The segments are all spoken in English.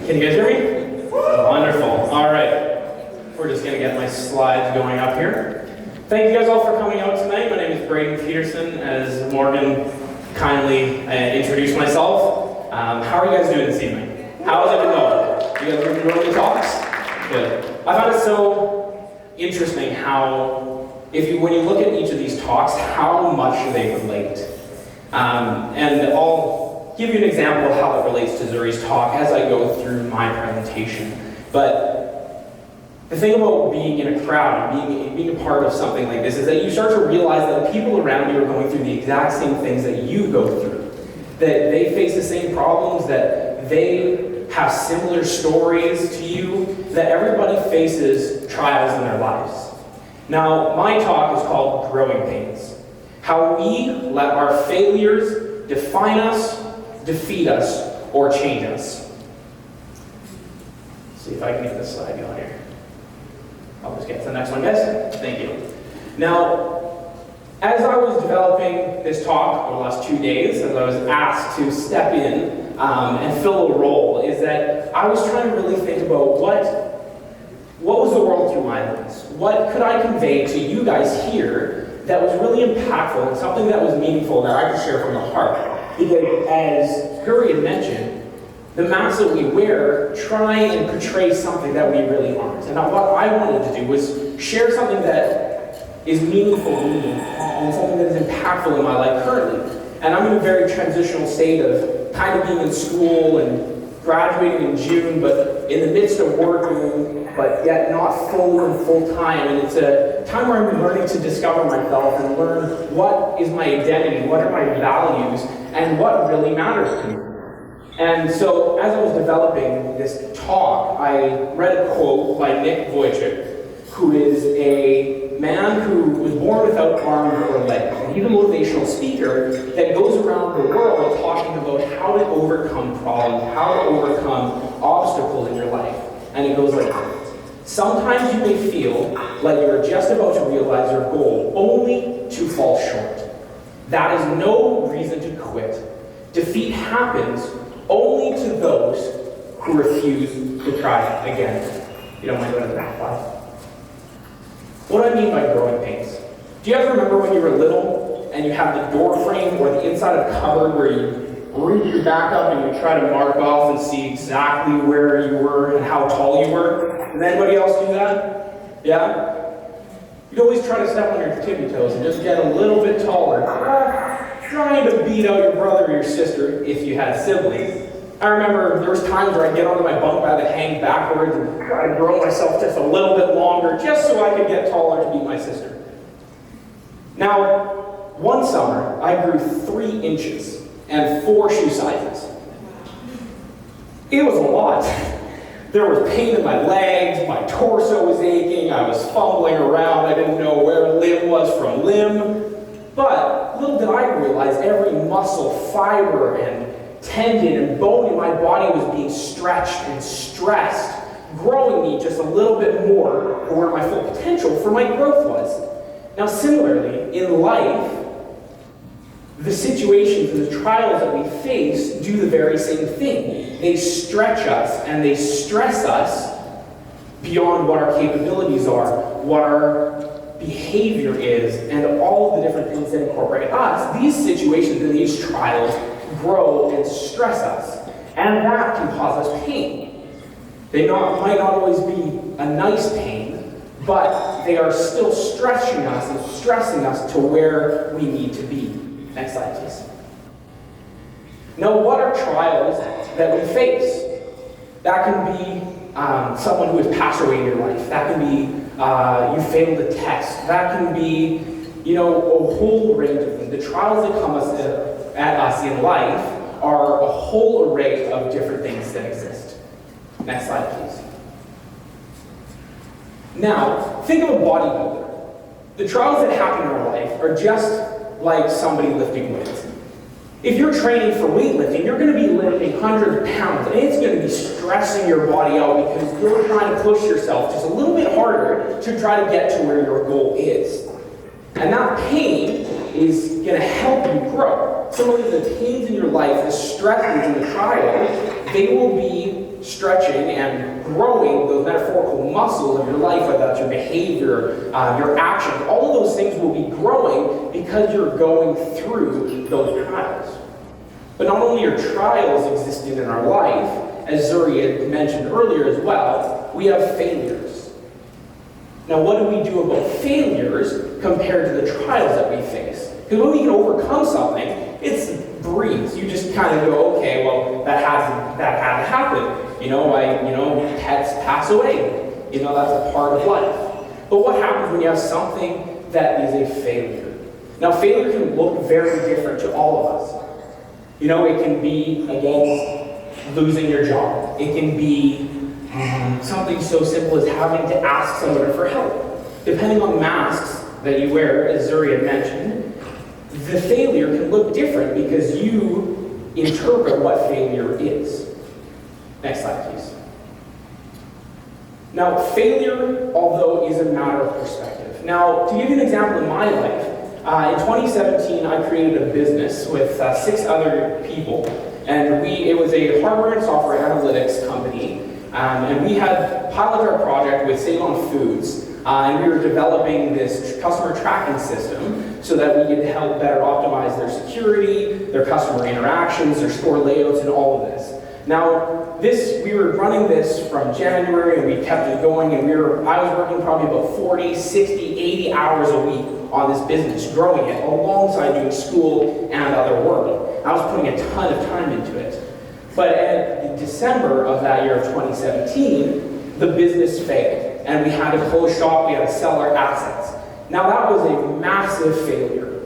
Can you guys hear me? Wonderful. All right. We're just going to get my slides going up here. Thank you guys all for coming out tonight. My name is Braeden Peterson, as Morgan kindly introduced myself. How are you guys doing this evening? How has it been going? You guys enjoying the talks? Good. I found it so interesting how, when you look at each of these talks, how much they relate. And I'll give you an example of how it relates to Zuri's talk as I go through my presentation. But the thing about being in a crowd and being a part of something like this is that you start to realize that the people around you are going through the exact same things that you go through. That they face the same problems, that they have similar stories to you, that everybody faces trials in their lives. Now, my talk is called Growing Pains. How we let our failures define us, defeat us, or change us. Let's see if I can get this slide going here. I'll just get to the next one, guys. Thank you. Now, as I was developing this talk over the last 2 days, as I was asked to step in and fill a role, is that I was trying to really think about what was the world through my lens? What could I convey to you guys here that was really impactful and something that was meaningful that I could share from the heart? Because as Guri had mentioned, the masks that we wear try and portray something that we really aren't. And what I wanted to do was share something that is meaningful to me and something that is impactful in my life currently. And I'm in a very transitional state of kind of being in school and graduating in June, but in the midst of working, but yet not full time. And it's a time where I'm learning to discover myself and learn what is my identity, what are my values, and what really matters to me. And so, as I was developing this talk, I read a quote by Nick Vujicic, who is a man who was born without arms or legs. And he's a motivational speaker that goes around the world talking about how to overcome problems, how to overcome obstacles in your life. And it goes like this. Sometimes you may feel like you're just about to realize your goal, only to fall short. That is no reason to quit. Defeat happens only to those who refuse to try again. You don't mind going to the back slide? What do I mean by growing pains? Do you ever remember when you were little and you had the door frame or the inside of a cupboard where you reach your back up and you try to mark off and see exactly where you were and how tall you were? Does anybody else do that? Yeah? You'd always try to step on your tippy toes and just get a little bit taller. Trying to beat out your brother or your sister if you had siblings. I remember there was times where I'd get onto my bunk bed and hang backwards and try to grow myself just a little bit longer just so I could get taller to beat my sister. Now, one summer, I grew 3 inches and 4 shoe sizes. It was a lot. There was pain in my legs, my torso was aching, I was fumbling around, I didn't know where limb was from limb. But little did I realize every muscle, fiber, and tendon and bone in my body was being stretched and stressed, growing me just a little bit more to where my full potential for my growth was. Now similarly, in life, the situations and the trials that we face do the very same thing. They stretch us and they stress us beyond what our capabilities are, what our behavior is, and all of the different things that incorporate us. These situations and these trials grow and stress us, and that can cause us pain. They might not always be a nice pain, but they are still stretching us and stressing us to where we need to be. Next slide, please. Now, what are trials that we face? That can be someone who has passed away in your life. That can be you failed a test. That can be, a whole range of things. The trials that come at us in life are a whole array of different things that exist. Next slide, please. Now, think of a bodybuilder. The trials that happen in our life are just like somebody lifting weights. If you're training for weightlifting, you're going to be lifting hundreds of pounds, and it's going to be stressing your body out because you're trying to push yourself just a little bit harder to try to get to where your goal is. And that pain is going to help you grow. Similarly, the pains in your life, the stresses and the trials, they will be stretching and growing those metaphorical muscles of your life, whether that's your behavior, your actions, all of those things will be growing because you're going through those trials. But not only are trials existing in our life, as Zuri had mentioned earlier as well, we have failures. Now, what do we do about failures compared to the trials that we face? Because when we can overcome something, it's a breeze. You just kind of go, okay, well, that had to happen. Pets pass away. That's a part of life. But what happens when you have something that is a failure? Now, failure can look very different to all of us. It can be, again, losing your job. It can be something so simple as having to ask someone for help. Depending on the masks that you wear, as Zuri had mentioned, the failure can look different because you interpret what failure is. Next slide, please. Now, failure, although, is a matter of perspective. Now, to give you an example in my life, in 2017, I created a business with 6 other people, and it was a hardware and software analytics company, and we had piloted our project with Save On Foods, and we were developing this customer tracking system so that we could help better optimize their security, their customer interactions, their store layouts, and all of this. Now, we were running this from January, and we kept it going, and I was working probably about 40, 60, 80 hours a week on this business, growing it, alongside doing school and other work. I was putting a ton of time into it. But in December of that year of 2017, the business failed, and we had to close shop, we had to sell our assets. Now, that was a massive failure.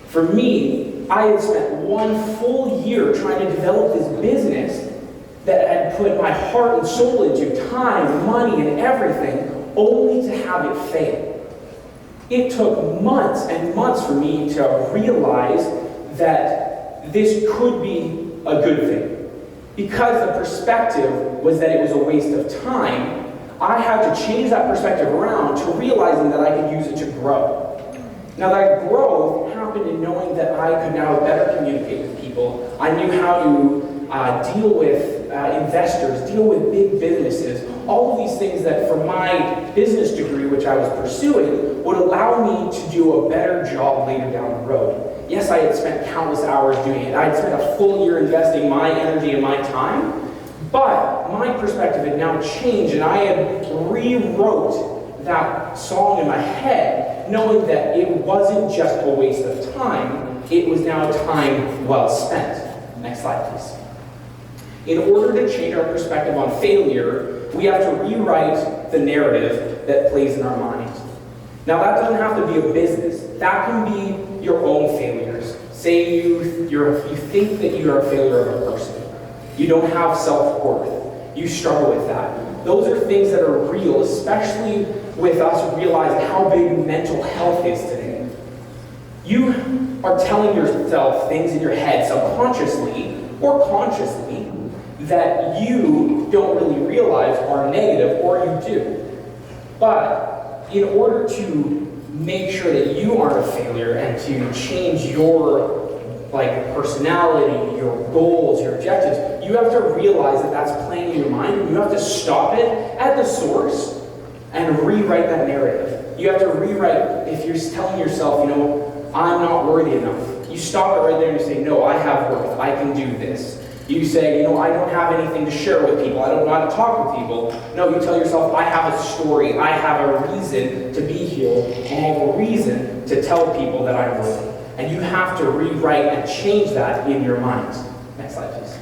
For me, I had spent 1 full year trying to develop this business that I had put my heart and soul into, time, money, and everything, only to have it fail. It took months and months for me to realize that this could be a good thing. Because the perspective was that it was a waste of time, I had to change that perspective around to realizing that I could use it to grow. Now, that growth happened in knowing that I could now better communicate with people. I knew how to deal with investors, deal with big businesses, all of these things that from my business degree, which I was pursuing, would allow me to do a better job later down the road. Yes, I had spent countless hours doing it. I had spent a full year investing my energy and my time, but my perspective had now changed, and I had rewrote that song in my head, knowing that it wasn't just a waste of time, it was now time well spent. Next slide, please. In order to change our perspective on failure, we have to rewrite the narrative that plays in our minds. Now, that doesn't have to be a business. That can be your own failures. Say you think that you are a failure of a person. You don't have self-worth. You struggle with that. Those are things that are real, especially with us realizing how big mental health is today. You are telling yourself things in your head subconsciously or consciously that you don't really realize are negative, or you do. But in order to make sure that you aren't a failure and to change your personality, your goals, your objectives, you have to realize that that's playing in your mind, and you have to stop it at the source and rewrite that narrative. You have to rewrite, if you're telling yourself, I'm not worthy enough, you stop it right there and you say, no, I have worth, I can do this. You say, I don't have anything to share with people, I don't know how to talk with people. No, you tell yourself, I have a story, I have a reason to be here, and I have a reason to tell people that I'm worthy. And you have to rewrite and change that in your mind. Next slide, please.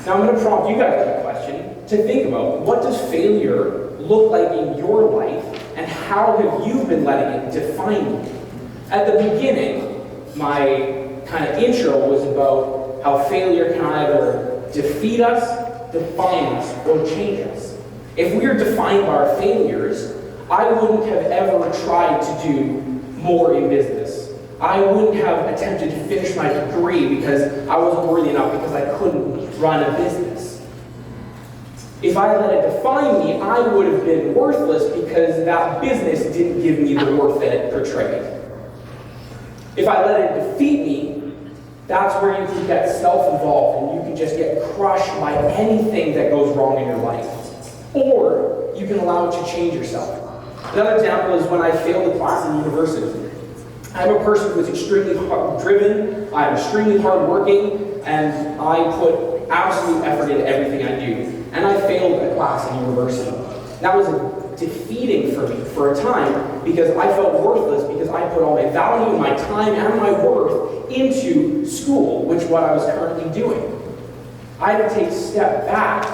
Now I'm going to prompt you guys with a question to think about. What does failure look like in your life, and how have you been letting it define you? At the beginning, my kind of intro was about how failure can either defeat us, define us, or change us. If we are defined by our failures, I wouldn't have ever tried to do more in business. I wouldn't have attempted to finish my degree because I wasn't worthy enough, because I couldn't run a business. If I let it define me, I would have been worthless because that business didn't give me the worth that it portrayed. If I let it defeat me, That's where you can get self-involved and you can just get crushed by anything that goes wrong in your life. Or you can allow it to change yourself. Another example is when I failed a class in university. I'm a person who is extremely driven, I'm extremely hardworking, and I put absolute effort into everything I do. And I failed a class in university. That was defeating for me for a time because I felt worthless because I put all my value, my time, and my worth into school, which is what I was currently doing. I had to take a step back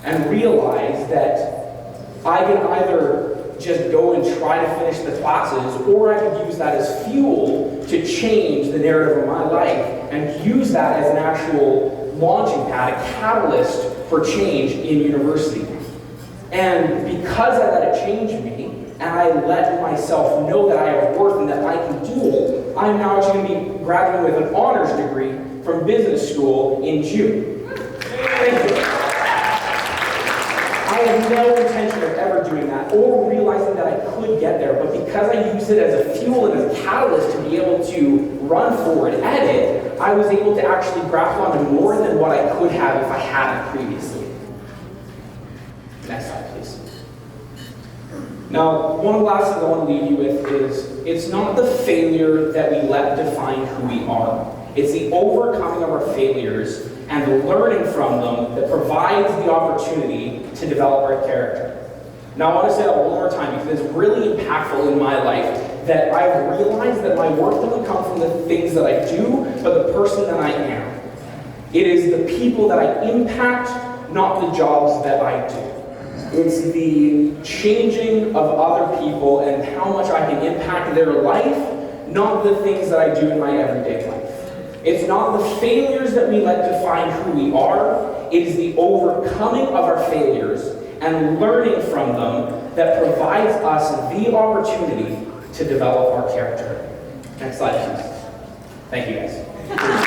and realize that I can either just go and try to finish the classes, or I could use that as fuel to change the narrative of my life and use that as an actual launching pad, a catalyst for change in university. And because I let it change me, and I let myself know that I have worth and that I can do it, I'm now actually going to be graduating with an honors degree from business school in June. Thank you. I had no intention of ever doing that or realizing that I could get there, but because I used it as a fuel and as a catalyst to be able to run forward at it, I was able to actually grasp onto more than what I could have if I hadn't previously. Next slide, please. Now, one of the last things I want to leave you with is, it's not the failure that we let define who we are. It's the overcoming of our failures and the learning from them that provides the opportunity to develop our character. Now, I want to say that one more time because it's really impactful in my life that I've realized that my worth doesn't come from the things that I do, but the person that I am. It is the people that I impact, not the jobs that I do. It's the changing of other people and how much I can impact their life, not the things that I do in my everyday life. It's not the failures that we let define who we are. It is the overcoming of our failures and learning from them that provides us the opportunity to develop our character. Next slide, please. Thank you, guys.